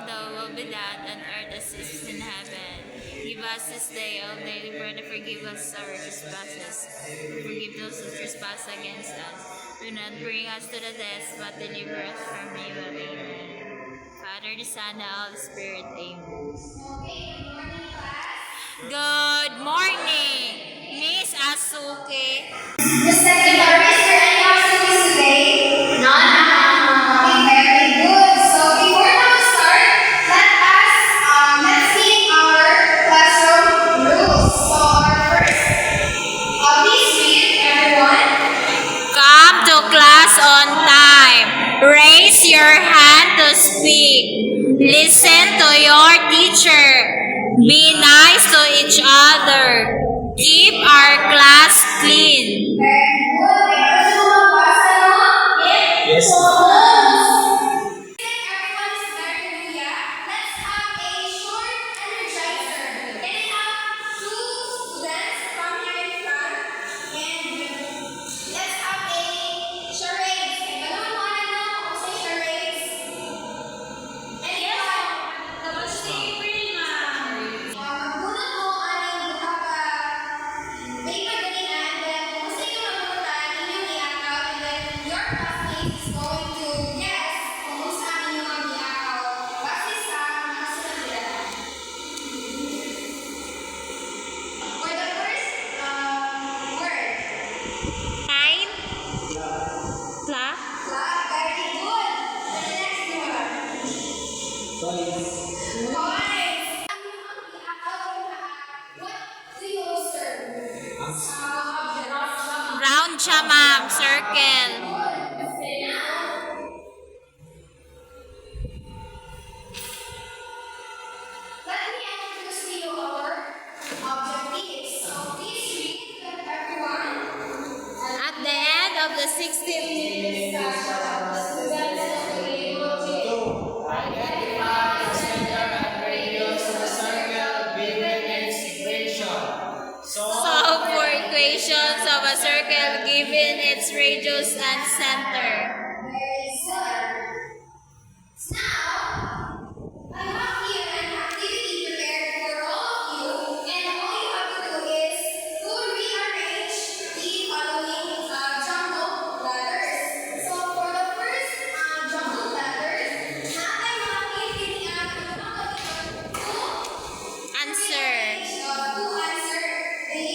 Thy will be done on earth as it is in heaven. Give us this day our daily bread and forgive us our trespasses. Forgive those who trespass against us. Do not bring us to the test, but deliver us from evil. Amen. Father, the Son, and the Holy Spirit. Amen. Good morning, Miss Asuke. The second are is there any activities today? None. Okay, very good. So before now we start, let's meet our classroom rules. So our first, please read everyone. Come to class on time. Raise your hand to speak. Listen to your teacher. Be nice to each other. Keep our class clean. Very good. Yes. Everyone is very new, yeah? Let's have a short energizer. Can I have two students come here in front? And let's have a charades. Anyone wanna know what's a charades? Anyone? Magbunot mo aning duha ka paper galingan, then kung sa inyo magbunutan, inyong iakaw, and then your classmate is going to guess kung sa inyo ang iakaw base sa nakasunod nila. For the first word, Time. Clock. clock, very good. For the next one, Toys. toys. Ang inyong iakaw, what do you observe? Round siya, ma'am. Circle. Let me introduce to you our objectives. So please read them, everyone. At the end of the 16th minute, Identify the center and radius of a circle given its equation. solve for equations of a circle given its radius and center. Very good. Now, I have here an activity prepared for all of you, and all you have to do is to rearrange the following jumbled letters. So for the first jumbled letters, natin mga pipilian yung mga Answer. to answer the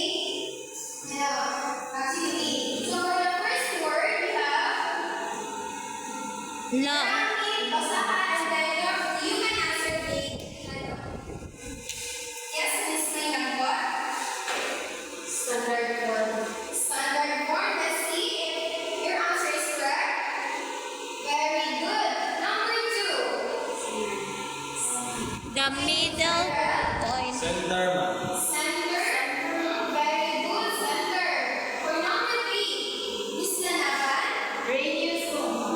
activity. So for the first word, we have No. basahan and then you can answer the yes, Miss Maynagwa. Standard form. Standard form. Let's see if your answer is correct. Very good. Number 2. The middle point. Center man. Center. Very good. Center. For number 3, Miss Lanaban. Radius.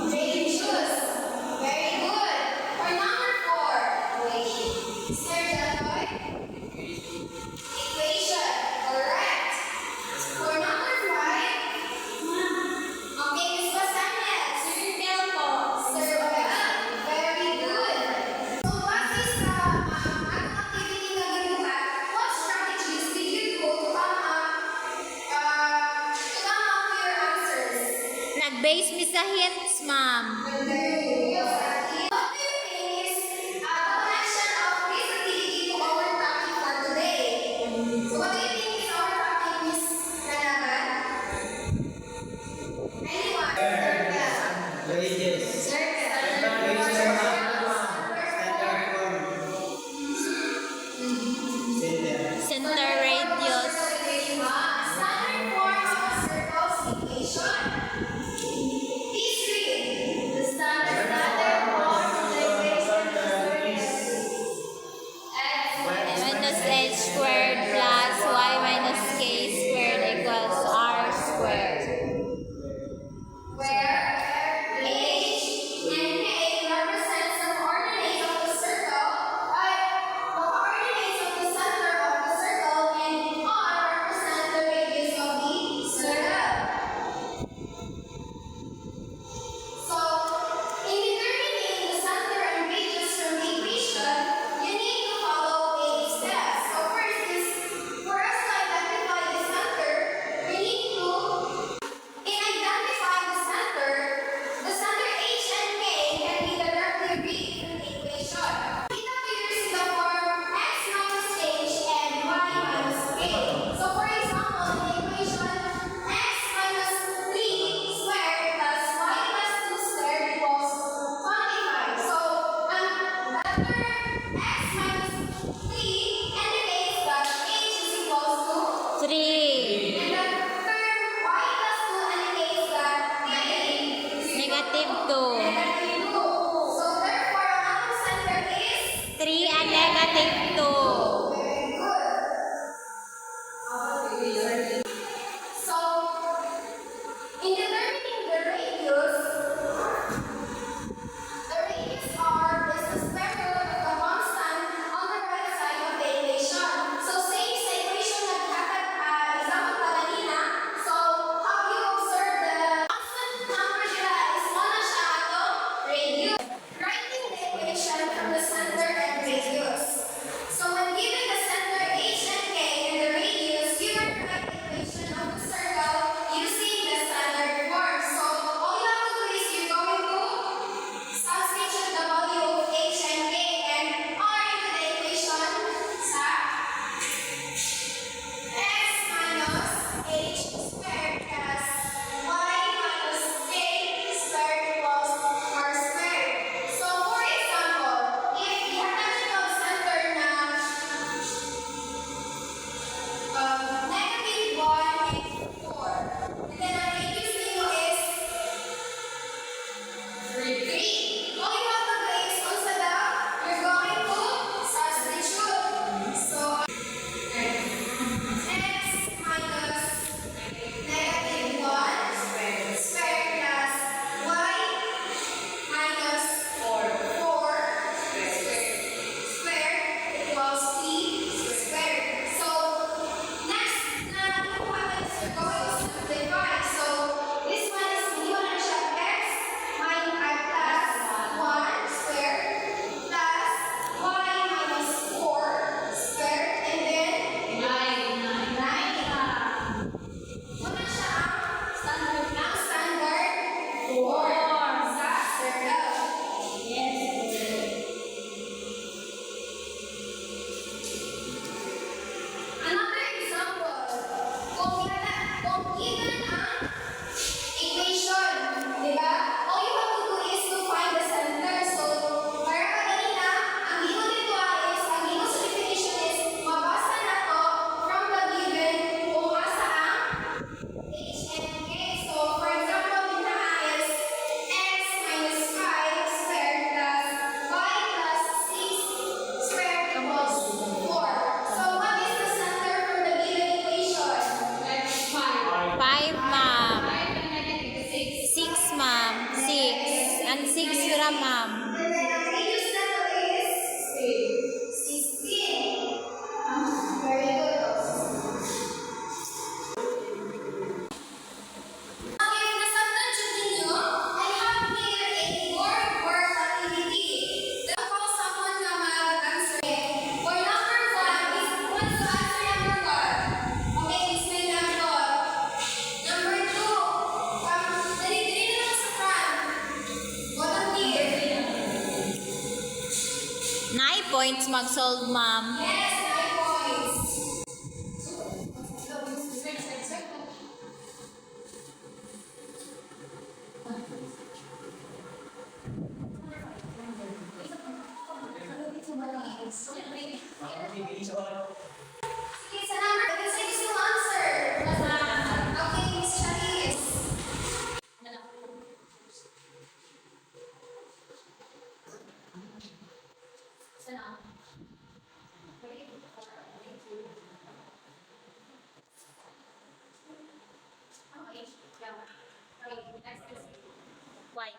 Radius. Very good. For number 4, Sir Janoy. Equation. Correct. For number 5, okay, Miss Basanes. Circle po. Circle. Very good. So, base sa atong activity na ginuhat, what 3 and negative 2. So, in determining the radius R is the square root of the constant on the right side of the equation. So, same sa equation na example na kanina. So, how you observe the constant number nila is mo na siya ato radius. Writing the equation from the center and radius. So, when given the center h and k and the radius, you will write the equation of the circle using the standard form. So, all you have to do is you're going to substitute the value of h and k and r into the equation sa x minus h squared plus y minus k squared equals r squared. So, for example, if you have a little center na negative 1 and 4, and then ang radius nito is 3. All you have to do is also you're going to substitute. So, x minus negative 1 squared plus y minus 4 squared equals t squared. So, next na nakuha is you're going to simplify. So, this one is hindi na siya x minus plus 1 squared plus y minus 4 squared and then 9. Muna siya ang standard form sa circle. Another example, kung given ang equation, di ba? All you have to do is to find the center. So, para kanina, ang given dito is, ang given sa definition is, mabasa na to from the given kung asa ang h and k. So, for example, dito is x minus 5 squared plus y plus 6 squared equals 4. So, what is the center from the given equation? 5, ma'am. 6, ma'am. 6. And 6 gram, ma'am. And then ang radius nito is 16. Very good. Okay, if nasubstitute ninyo, I have here a board work activity. Dapat ko someone na mag-answer. For number 1, is who wants to answer number 1? Okay, explain lang ko. Number 2, dali-dali na lang sa front. Volunteer. 9 points mag-solve, ma'am. Yes, 9 points. Sige, sa number, kasi gusto mo answer. Okay, Miss Charisse. Why?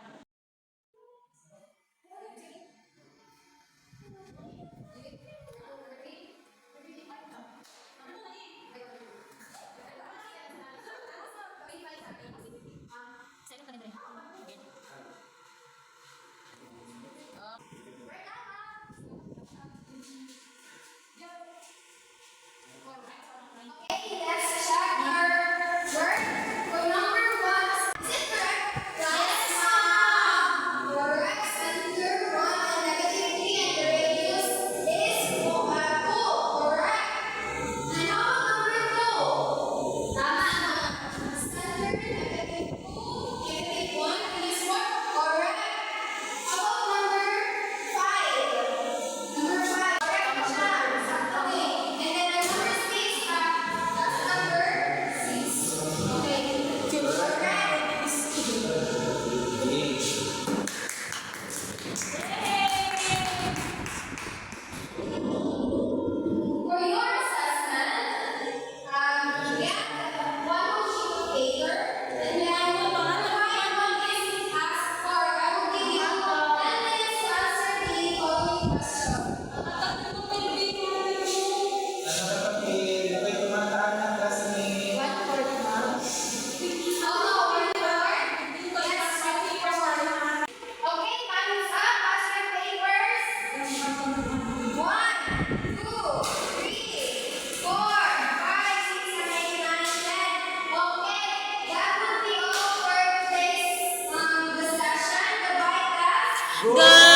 Go